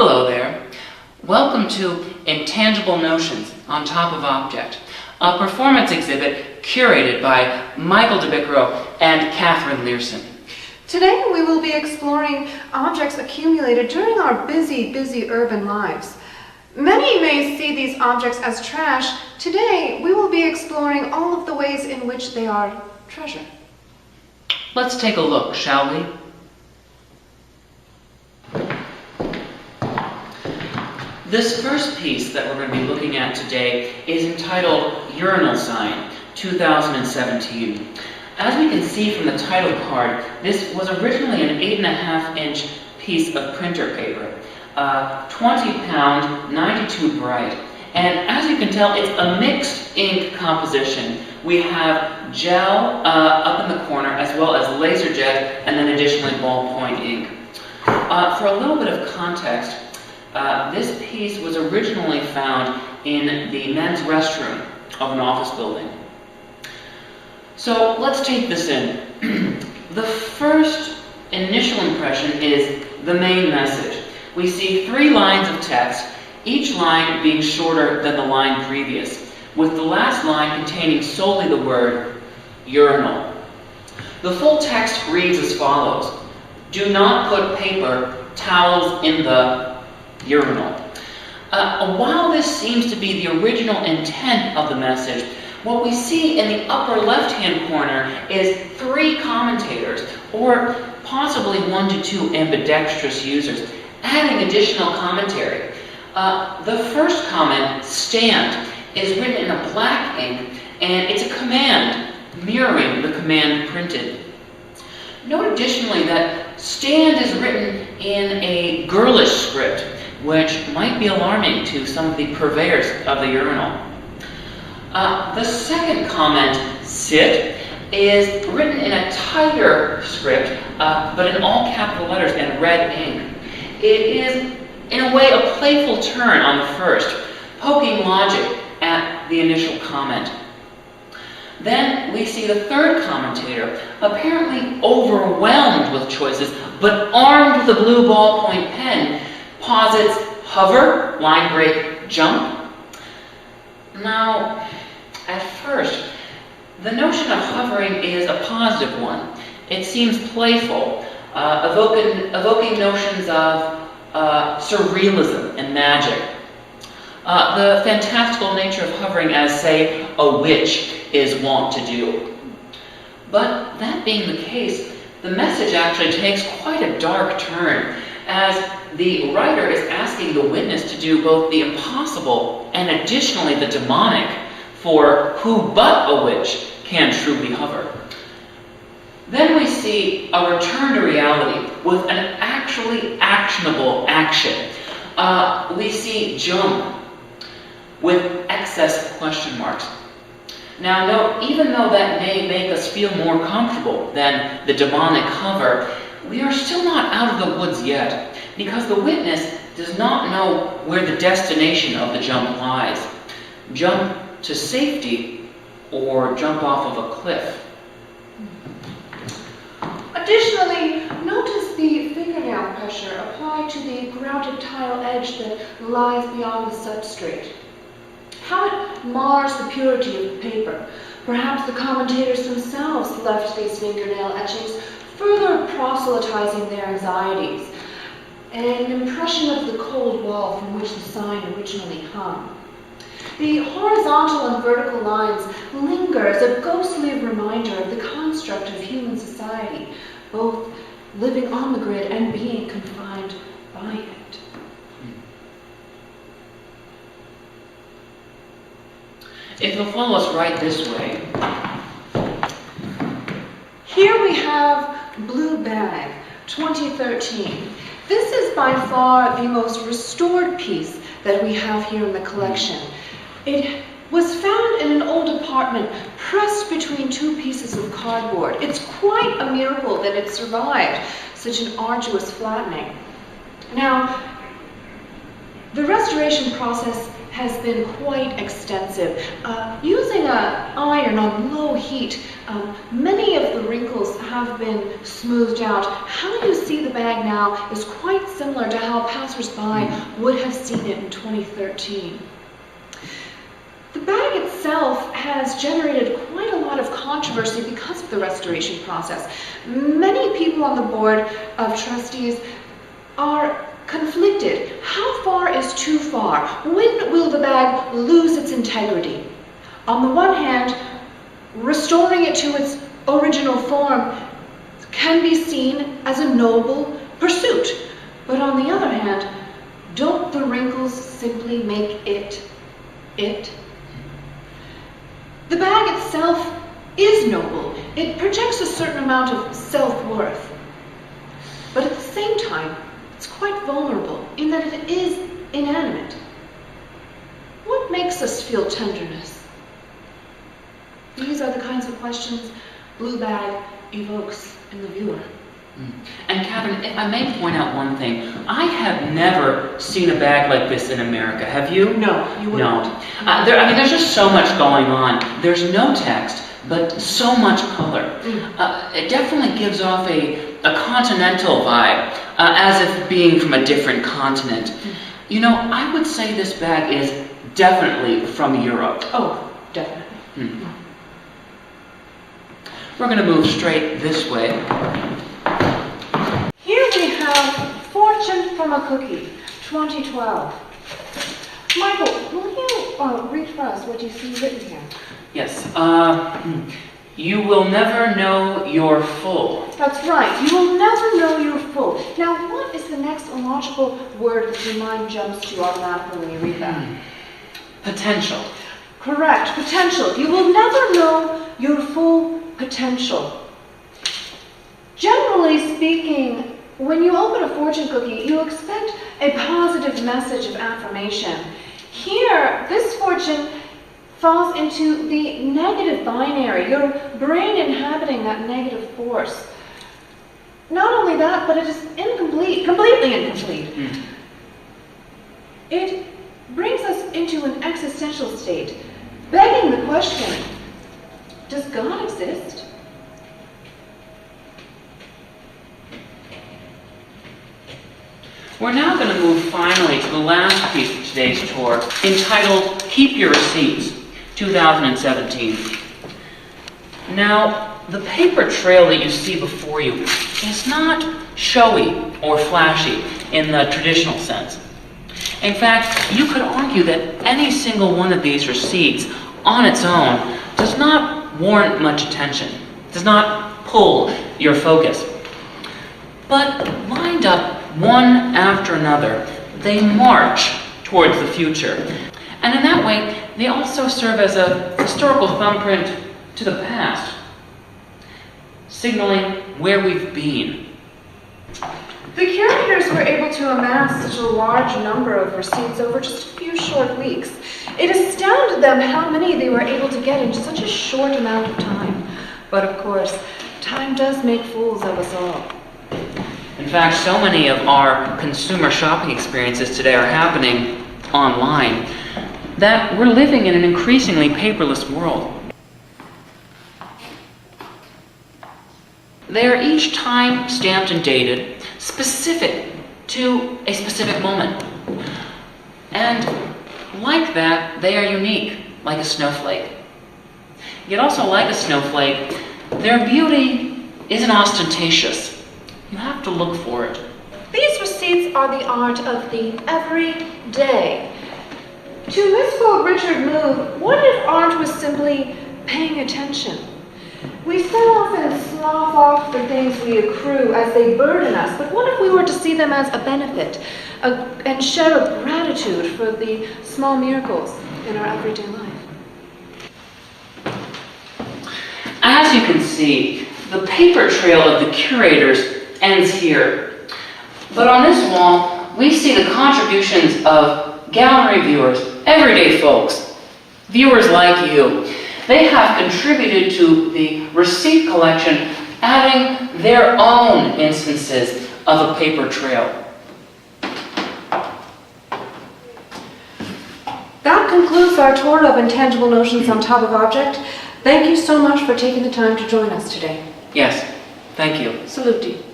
Hello there. Welcome to Intangible Notions on Top of Object, a performance exhibit curated by Michael DeBicro and Catherine Learson. Today we will be exploring objects accumulated during our busy urban lives. Many may see these objects as trash. Today we will be exploring all of the ways in which they are treasure. Let's take a look, shall we? This first piece that we're going to be looking at today is entitled Urinal Sign, 2017. As we can see from the title card, this was originally an 8.5-inch piece of printer paper, 20 pound, 92 bright. And as you can tell, it's a mixed ink composition. We have gel up in the corner, as well as laser jet, and then additionally ballpoint ink. For a little bit of context, this piece was originally found in the men's restroom of an office building. So let's take this in. The first initial impression is the main message. We see 3 lines of text, each line being shorter than the line previous, with the last line containing solely the word urinal. The full text reads as follows: "Do not put paper towels in the urinal." While this seems to be the original intent of the message, what we see in the upper left-hand corner is 3 commentators, or possibly 1 to 2 ambidextrous users, adding additional commentary. The first comment, "stand," is written in a black ink, and it's a command mirroring the command printed. Note additionally that "stand" is written in a girlish script, which might be alarming to some of the purveyors of the urinal. The second comment, "sit," is written in a tighter script, but in all capital letters and red ink. It is, in a way, a playful turn on the first, poking logic at the initial comment. Then we see the third commentator, apparently overwhelmed with choices, but armed with a blue ballpoint pen, posits hover, line break, jump. Now, at first, the notion of hovering is a positive one. It seems playful, evoking notions of surrealism and magic. The fantastical nature of hovering, as, say, a witch is wont to do. But that being the case, the message actually takes quite a dark turn, as the writer is asking the witness to do both the impossible and additionally the demonic, for who but a witch can truly hover. Then we see a return to reality with an actually actionable action. We see jump with excess question marks. Now note, even though that may make us feel more comfortable than the demonic hover, we are still not out of the woods yet, because the witness does not know where the destination of the jump lies. Jump to safety or jump off of a cliff. Additionally, notice the fingernail pressure applied to the grouted tile edge that lies beyond the substrate. How it mars the purity of the paper. Perhaps the commentators themselves left these fingernail etchings, further proselytizing their anxieties. An impression of the cold wall from which the sign originally hung. The horizontal and vertical lines linger as a ghostly reminder of the construct of human society, both living on the grid and being confined by it. If you'll follow us right this way. Here we have Blue Bag, 2013. This is by far the most restored piece that we have here in the collection. It was found in an old apartment, pressed between 2 pieces of cardboard. It's quite a miracle that it survived such an arduous flattening. Now, the restoration process has been quite extensive. Using iron on low heat, many of the wrinkles have been smoothed out. How you see the bag now is quite similar to how passers-by would have seen it in 2013. The bag itself has generated quite a lot of controversy because of the restoration process. Many people on the board of trustees are conflicted. How far is too far? When will the bag lose its integrity? On the one hand, restoring it to its original form can be seen as a noble pursuit. But on the other hand, don't the wrinkles simply make it it? The bag itself is noble. It projects a certain amount of self-worth. But at the same time, it's quite vulnerable in that it is inanimate. What makes us feel tenderness? These are the kinds of questions Blue Bag evokes in the viewer. And Catherine, if I may point out one thing, I have never seen a bag like this in America. Have you? No, you wouldn't. No. There's just so much going on. There's no text, but so much color. It definitely gives off a continental vibe, as if being from a different continent. You know, I would say this bag is definitely from Europe. Oh, definitely. We're going to move straight this way. Here we have Fortune from a Cookie, 2012. Michael, will you read for us what you see written here? Yes. You will never know you're full. That's right. You will never know you're full. Now, what is the next logical word that your mind jumps to automatically when you read that? Potential. Correct. Potential. You will never know your full potential. Generally speaking, when you open a fortune cookie, you expect a positive message of affirmation. Here, this fortune falls into the negative binary, your brain inhabiting that negative force. Not only that, but it is incomplete, completely incomplete. It brings us into an existential state, begging the question, does God exist? We're now going to move finally to the last piece of today's tour, entitled Keep Your Receipts, 2017. Now, the paper trail that you see before you is not showy or flashy in the traditional sense. In fact, you could argue that any single one of these receipts on its own does not warrant much attention, does not pull your focus. But lined up one after another, they march towards the future. And in that way, they also serve as a historical thumbprint to the past, signaling where we've been. The curators were able to amass such a large number of receipts over just a few short weeks. It astounded them how many they were able to get in such a short amount of time. But of course, time does make fools of us all. In fact, so many of our consumer shopping experiences today are happening online that we're living in an increasingly paperless world. They are each time stamped and dated, specific to a specific moment. And like that, they are unique, like a snowflake. Yet also like a snowflake, their beauty isn't ostentatious. You have to look for it. These receipts are the art of the everyday. To misquote Richard Moog, what if art was simply paying attention? We so often slough off the things we accrue as they burden us, but what if we were to see them as a benefit and share a gratitude for the small miracles in our everyday life? As you can see, the paper trail of the curators ends here. But on this wall, we see the contributions of gallery viewers, everyday folks, viewers like you. They have contributed to the receipt collection, adding their own instances of a paper trail. That concludes our tour of intangible notions on top of object. Thank you so much for taking the time to join us today. Yes, thank you. Salute.